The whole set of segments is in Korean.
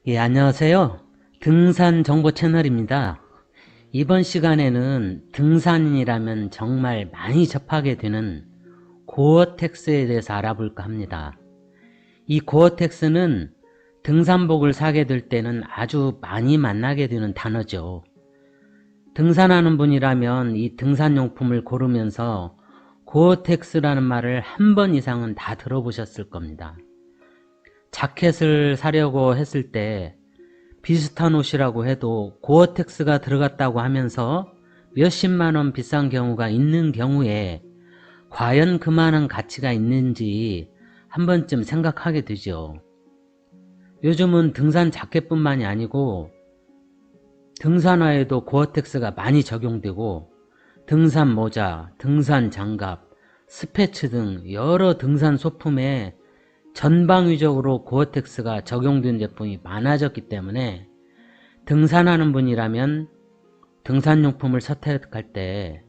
예, 안녕하세요. 등산 정보 채널입니다. 이번 시간에는 등산이라면 정말 많이 접하게 되는 고어텍스에 대해서 알아볼까 합니다. 이 고어텍스는 등산복을 사게 될 때는 아주 많이 만나게 되는 단어죠. 등산하는 분이라면 이 등산용품을 고르면서 고어텍스라는 말을 한 번 이상은 다 들어보셨을 겁니다. 자켓을 사려고 했을 때 비슷한 옷이라고 해도 고어텍스가 들어갔다고 하면서 몇십만원 비싼 경우가 있는 경우에 과연 그만한 가치가 있는지 한 번쯤 생각하게 되죠. 요즘은 등산 자켓뿐만이 아니고 등산화에도 고어텍스가 많이 적용되고 등산 모자, 등산 장갑, 스패츠 등 여러 등산 소품에 전방위적으로 고어텍스가 적용된 제품이 많아졌기 때문에 등산하는 분이라면 등산용품을 선택할 때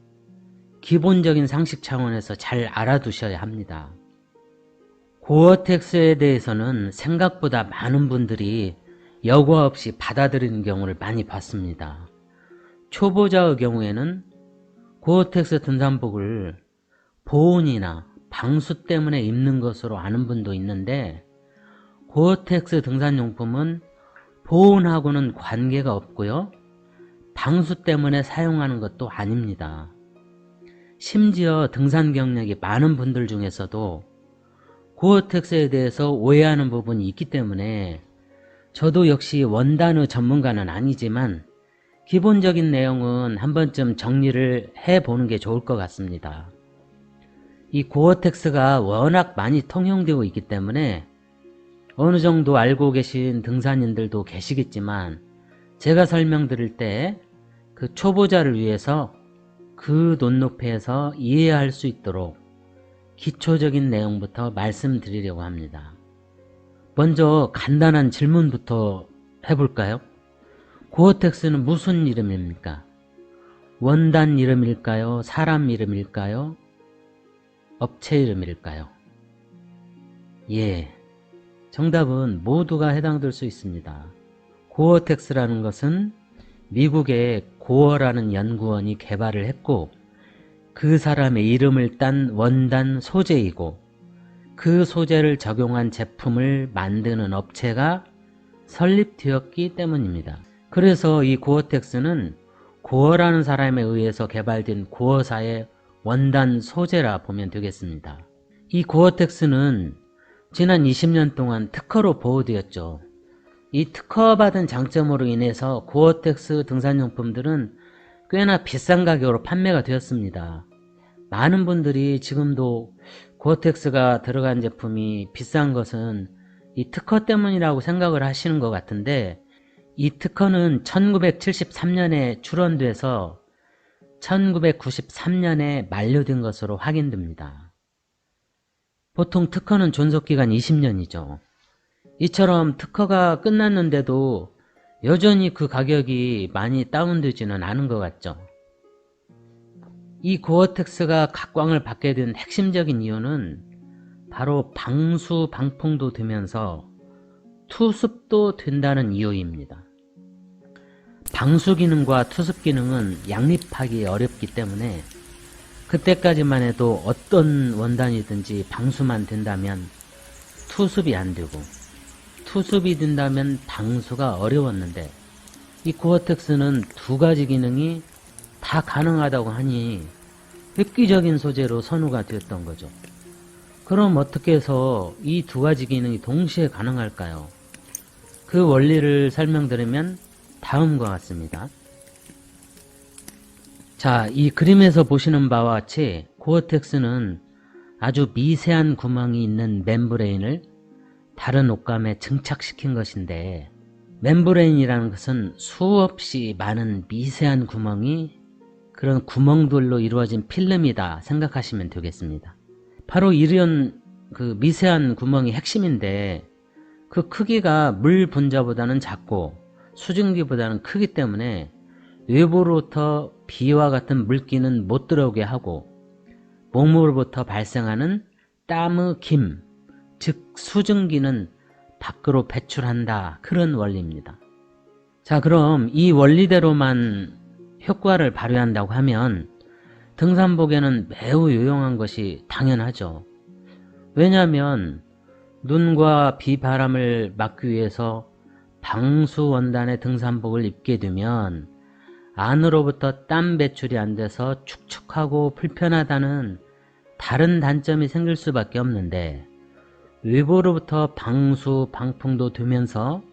기본적인 상식 차원에서 잘 알아두셔야 합니다. 고어텍스에 대해서는 생각보다 많은 분들이 여과 없이 받아들이는 경우를 많이 봤습니다. 초보자의 경우에는 고어텍스 등산복을 보온이나 방수 때문에 입는 것으로 아는 분도 있는데 고어텍스 등산용품은 보온하고는 관계가 없고요. 방수 때문에 사용하는 것도 아닙니다. 심지어 등산 경력이 많은 분들 중에서도 고어텍스에 대해서 오해하는 부분이 있기 때문에 저도 역시 원단의 전문가는 아니지만 기본적인 내용은 한 번쯤 정리를 해보는 게 좋을 것 같습니다. 이 고어텍스가 워낙 많이 통용되고 있기 때문에 어느 정도 알고 계신 등산인들도 계시겠지만 제가 설명드릴 때 그 초보자를 위해서 그 눈높이에서 이해할 수 있도록 기초적인 내용부터 말씀드리려고 합니다. 먼저 간단한 질문부터 해볼까요? 고어텍스는 무슨 이름입니까? 원단 이름일까요? 사람 이름일까요? 업체 이름일까요? 예, 정답은 모두가 해당될 수 있습니다. 고어텍스라는 것은 미국의 고어라는 연구원이 개발을 했고 그 사람의 이름을 딴 원단 소재이고 그 소재를 적용한 제품을 만드는 업체가 설립되었기 때문입니다. 그래서 이 고어텍스는 고어라는 사람에 의해서 개발된 고어사의 원단 소재라 보면 되겠습니다. 이 고어텍스는 지난 20년 동안 특허로 보호되었죠. 이 특허받은 장점으로 인해서 고어텍스 등산용품들은 꽤나 비싼 가격으로 판매가 되었습니다. 많은 분들이 지금도 고어텍스가 들어간 제품이 비싼 것은 이 특허 때문이라고 생각을 하시는 것 같은데 이 특허는 1973년에 출원돼서 1993년에 만료된 것으로 확인됩니다. 보통 특허는 존속기간 20년이죠. 이처럼 특허가 끝났는데도 여전히 그 가격이 많이 다운되지는 않은 것 같죠. 이 고어텍스가 각광을 받게 된 핵심적인 이유는 바로 방수 방풍도 되면서 투습도 된다는 이유입니다. 방수 기능과 투습 기능은 양립하기 어렵기 때문에 그때까지만 해도 어떤 원단이든지 방수만 된다면 투습이 안 되고 투습이 된다면 방수가 어려웠는데 이 고어텍스는 두 가지 기능이 다 가능하다고 하니 획기적인 소재로 선호가 되었던 거죠. 그럼 어떻게 해서 이 두 가지 기능이 동시에 가능할까요? 그 원리를 설명드리면 다음과 같습니다. 자, 이 그림에서 보시는 바와 같이 고어텍스는 아주 미세한 구멍이 있는 멤브레인을 다른 옷감에 증착시킨 것인데 멤브레인이라는 것은 수없이 많은 미세한 구멍이 그런 구멍들로 이루어진 필름이다 생각하시면 되겠습니다. 바로 이런 그 미세한 구멍이 핵심인데 그 크기가 물 분자보다는 작고 수증기보다는 크기 때문에 외부로부터 비와 같은 물기는 못 들어오게 하고 몸으로부터 발생하는 땀의 김, 즉 수증기는 밖으로 배출한다. 그런 원리입니다. 자, 그럼 이 원리대로만 효과를 발휘한다고 하면 등산복에는 매우 유용한 것이 당연하죠. 왜냐하면 눈과 비바람을 막기 위해서 방수원단의 등산복을 입게 되면 안으로부터 땀 배출이 안 돼서 축축하고 불편하다는 다른 단점이 생길 수밖에 없는데, 외부로부터 방수, 방풍도 되면서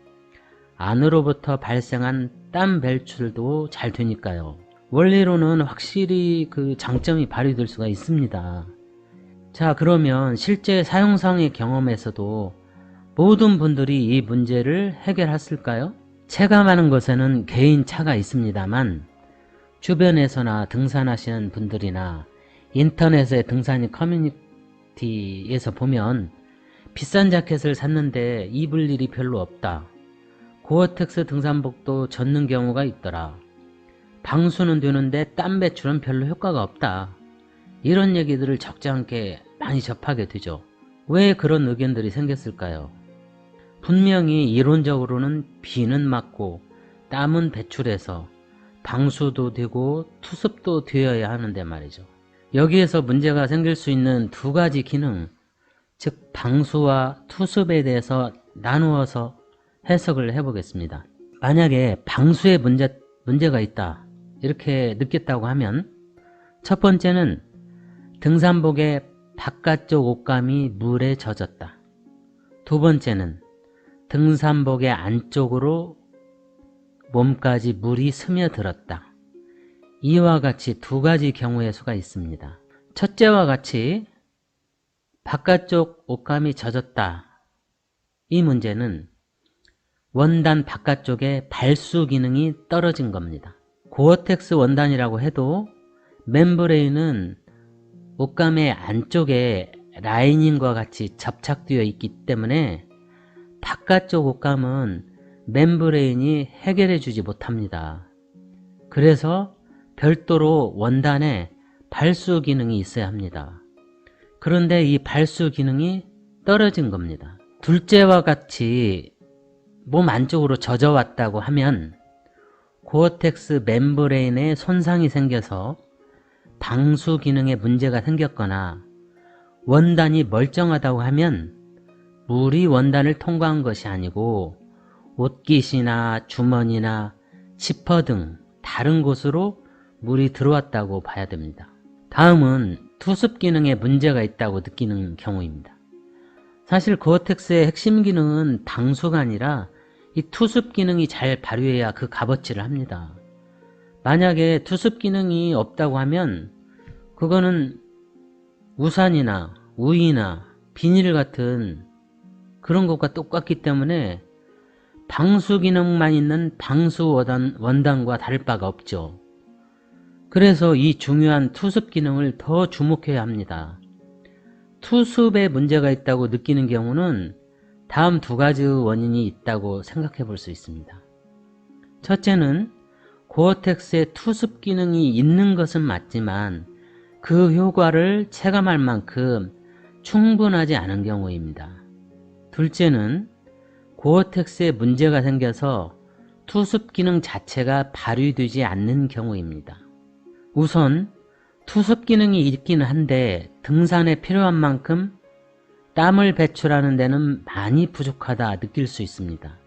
안으로부터 발생한 땀 배출도 잘 되니까요. 원리로는 확실히 그 장점이 발휘될 수가 있습니다. 자, 그러면 실제 사용상의 경험에서도 모든 분들이 이 문제를 해결했을까요? 체감하는 것에는 개인차가 있습니다만 주변에서나 등산하시는 분들이나 인터넷의 등산인 커뮤니티에서 보면 비싼 자켓을 샀는데 입을 일이 별로 없다. 고어텍스 등산복도 젖는 경우가 있더라. 방수는 되는데 땀 배출은 별로 효과가 없다. 이런 얘기들을 적지 않게 많이 접하게 되죠. 왜 그런 의견들이 생겼을까요? 분명히 이론적으로는 비는 맞고 땀은 배출해서 방수도 되고 투습도 되어야 하는데 말이죠. 여기에서 문제가 생길 수 있는 두 가지 기능, 즉 방수와 투습에 대해서 나누어서 해석을 해보겠습니다. 만약에 방수에 문제가 있다 이렇게 느꼈다고 하면, 첫 번째는 등산복의 바깥쪽 옷감이 물에 젖었다. 두 번째는 등산복의 안쪽으로 몸까지 물이 스며들었다. 이와 같이 두 가지 경우의 수가 있습니다. 첫째와 같이 바깥쪽 옷감이 젖었다. 이 문제는 원단 바깥쪽에 발수 기능이 떨어진 겁니다. 고어텍스 원단이라고 해도 멤브레인은 옷감의 안쪽에 라이닝과 같이 접착되어 있기 때문에 바깥쪽 옷감은 멤브레인이 해결해 주지 못합니다. 그래서 별도로 원단에 발수 기능이 있어야 합니다. 그런데 이 발수 기능이 떨어진 겁니다. 둘째와 같이 몸 안쪽으로 젖어왔다고 하면 고어텍스 멤브레인에 손상이 생겨서 방수 기능에 문제가 생겼거나 원단이 멀쩡하다고 하면 물이 원단을 통과한 것이 아니고 옷깃이나 주머니나 지퍼 등 다른 곳으로 물이 들어왔다고 봐야 됩니다. 다음은 투습 기능에 문제가 있다고 느끼는 경우입니다. 사실 고어텍스의 핵심 기능은 방수가 아니라 이 투습 기능이 잘 발휘해야 그 값어치를 합니다. 만약에 투습 기능이 없다고 하면 그거는 우산이나 우이나 비닐 같은 그런 것과 똑같기 때문에 방수 기능만 있는 방수 원단과 다를 바가 없죠. 그래서 이 중요한 투습 기능을 더 주목해야 합니다. 투습에 문제가 있다고 느끼는 경우는 다음 두 가지 원인이 있다고 생각해 볼 수 있습니다. 첫째는 고어텍스의 투습 기능이 있는 것은 맞지만 그 효과를 체감할 만큼 충분하지 않은 경우입니다. 둘째는 고어텍스에 문제가 생겨서 투습 기능 자체가 발휘되지 않는 경우입니다. 우선 투습 기능이 있기는 한데 등산에 필요한 만큼 땀을 배출하는 데는 많이 부족하다 느낄 수 있습니다.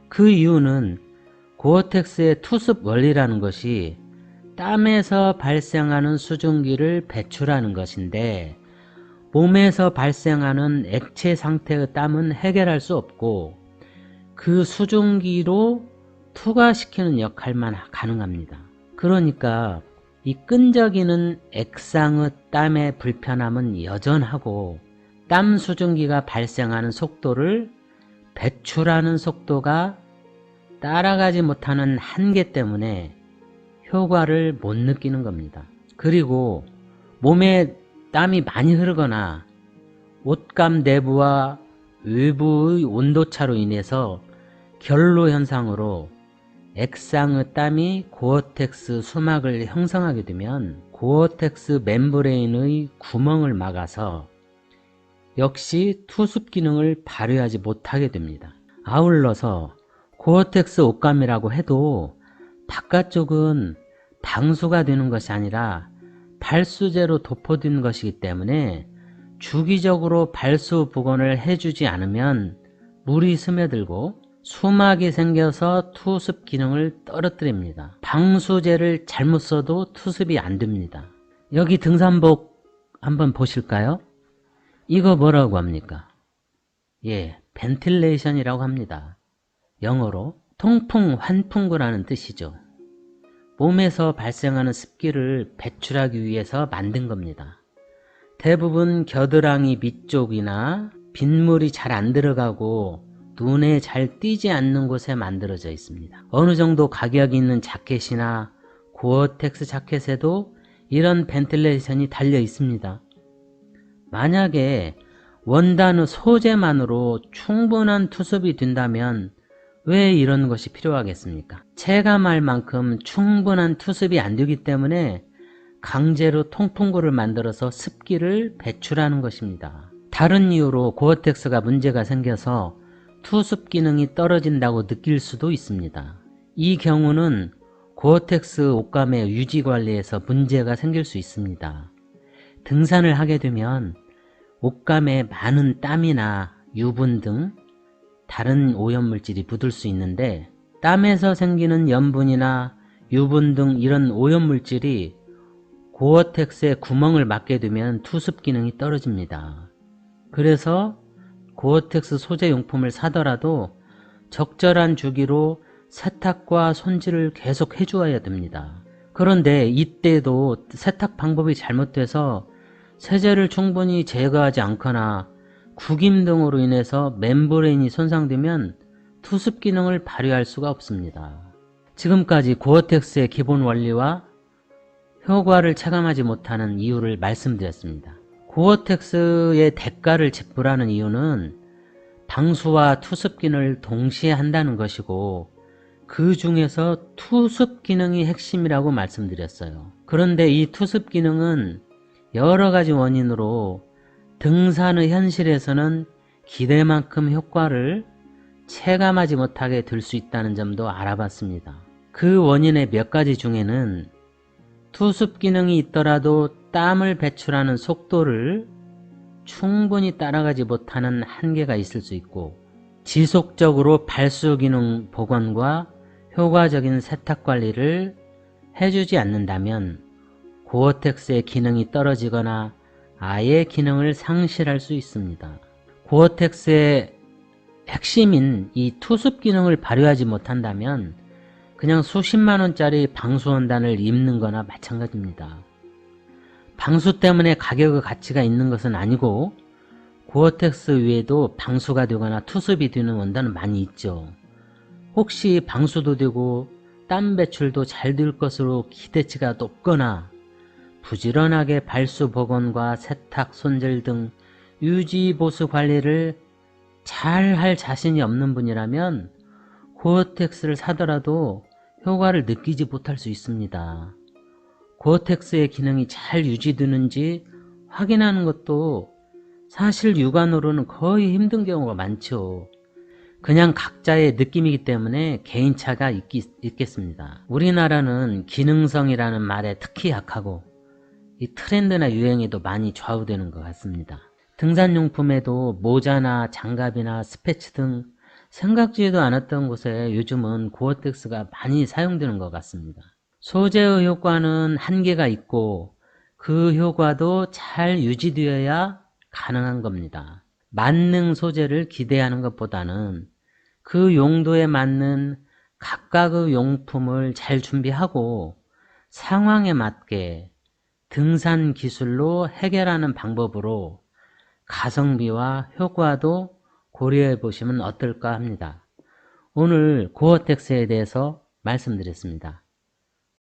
그 이유는 고어텍스의 투습 원리라는 것이 땀에서 발생하는 수증기를 배출하는 것인데 몸에서 발생하는 액체 상태의 땀은 해결할 수 없고 그 수증기로 투과시키는 역할만 가능합니다. 그러니까 이 끈적이는 액상의 땀의 불편함은 여전하고 땀 수증기가 발생하는 속도를 배출하는 속도가 따라가지 못하는 한계 때문에 효과를 못 느끼는 겁니다. 그리고 몸에 땀이 많이 흐르거나 옷감 내부와 외부의 온도차로 인해서 결로 현상으로 액상의 땀이 고어텍스 수막을 형성하게 되면 고어텍스 멤브레인의 구멍을 막아서 역시 투습 기능을 발휘하지 못하게 됩니다. 아울러서 고어텍스 옷감이라고 해도 바깥쪽은 방수가 되는 것이 아니라 발수제로 덮어둔 것이기 때문에 주기적으로 발수 복원을 해주지 않으면 물이 스며들고 수막이 생겨서 투습 기능을 떨어뜨립니다. 방수제를 잘못 써도 투습이 안 됩니다. 여기 등산복 한번 보실까요? 이거 뭐라고 합니까? 예, 벤틸레이션이라고 합니다. 영어로 통풍, 환풍구라는 뜻이죠. 몸에서 발생하는 습기를 배출하기 위해서 만든 겁니다. 대부분 겨드랑이 밑쪽이나 빗물이 잘 안 들어가고 눈에 잘 띄지 않는 곳에 만들어져 있습니다. 어느 정도 가격이 있는 자켓이나 고어텍스 자켓에도 이런 벤틸레이션이 달려 있습니다. 만약에 원단의 소재만으로 충분한 투습이 된다면 왜 이런 것이 필요하겠습니까? 체감할 만큼 충분한 투습이 안 되기 때문에 강제로 통풍구를 만들어서 습기를 배출하는 것입니다. 다른 이유로 고어텍스가 문제가 생겨서 투습 기능이 떨어진다고 느낄 수도 있습니다. 이 경우는 고어텍스 옷감의 유지 관리에서 문제가 생길 수 있습니다. 등산을 하게 되면 옷감에 많은 땀이나 유분 등 다른 오염물질이 묻을 수 있는데 땀에서 생기는 염분이나 유분 등 이런 오염물질이 고어텍스에 구멍을 막게 되면 투습 기능이 떨어집니다. 그래서 고어텍스 소재 용품을 사더라도 적절한 주기로 세탁과 손질을 계속 해주어야 됩니다. 그런데 이때도 세탁 방법이 잘못돼서 세제를 충분히 제거하지 않거나 구김 등으로 인해서 멤브레인이 손상되면 투습 기능을 발휘할 수가 없습니다. 지금까지 고어텍스의 기본 원리와 효과를 체감하지 못하는 이유를 말씀드렸습니다. 고어텍스의 대가를 지불하는 이유는 방수와 투습 기능을 동시에 한다는 것이고 그 중에서 투습 기능이 핵심이라고 말씀드렸어요. 그런데 이 투습 기능은 여러 가지 원인으로 등산의 현실에서는 기대만큼 효과를 체감하지 못하게 될 수 있다는 점도 알아봤습니다. 그 원인의 몇 가지 중에는 투습 기능이 있더라도 땀을 배출하는 속도를 충분히 따라가지 못하는 한계가 있을 수 있고 지속적으로 발수 기능 복원과 효과적인 세탁 관리를 해주지 않는다면 고어텍스의 기능이 떨어지거나 아예 기능을 상실할 수 있습니다. 고어텍스의 핵심인 이 투습 기능을 발휘하지 못한다면 그냥 수십만원짜리 방수원단을 입는 거나 마찬가지입니다. 방수 때문에 가격의 가치가 있는 것은 아니고 고어텍스 외에도 방수가 되거나 투습이 되는 원단은 많이 있죠. 혹시 방수도 되고 땀 배출도 잘 될 것으로 기대치가 높거나 부지런하게 발수 복원과 세탁, 손질 등 유지 보수 관리를 잘 할 자신이 없는 분이라면 고어텍스를 사더라도 효과를 느끼지 못할 수 있습니다. 고어텍스의 기능이 잘 유지되는지 확인하는 것도 사실 육안으로는 거의 힘든 경우가 많죠. 그냥 각자의 느낌이기 때문에 개인차가 있겠습니다. 우리나라는 기능성이라는 말에 특히 약하고 이 트렌드나 유행에도 많이 좌우되는 것 같습니다. 등산용품에도 모자나 장갑이나 스패치 등 생각지도 않았던 곳에 요즘은 고어텍스가 많이 사용되는 것 같습니다. 소재의 효과는 한계가 있고 그 효과도 잘 유지되어야 가능한 겁니다. 만능 소재를 기대하는 것보다는 그 용도에 맞는 각각의 용품을 잘 준비하고 상황에 맞게 등산 기술로 해결하는 방법으로 가성비와 효과도 고려해 보시면 어떨까 합니다. 오늘 고어텍스에 대해서 말씀드렸습니다.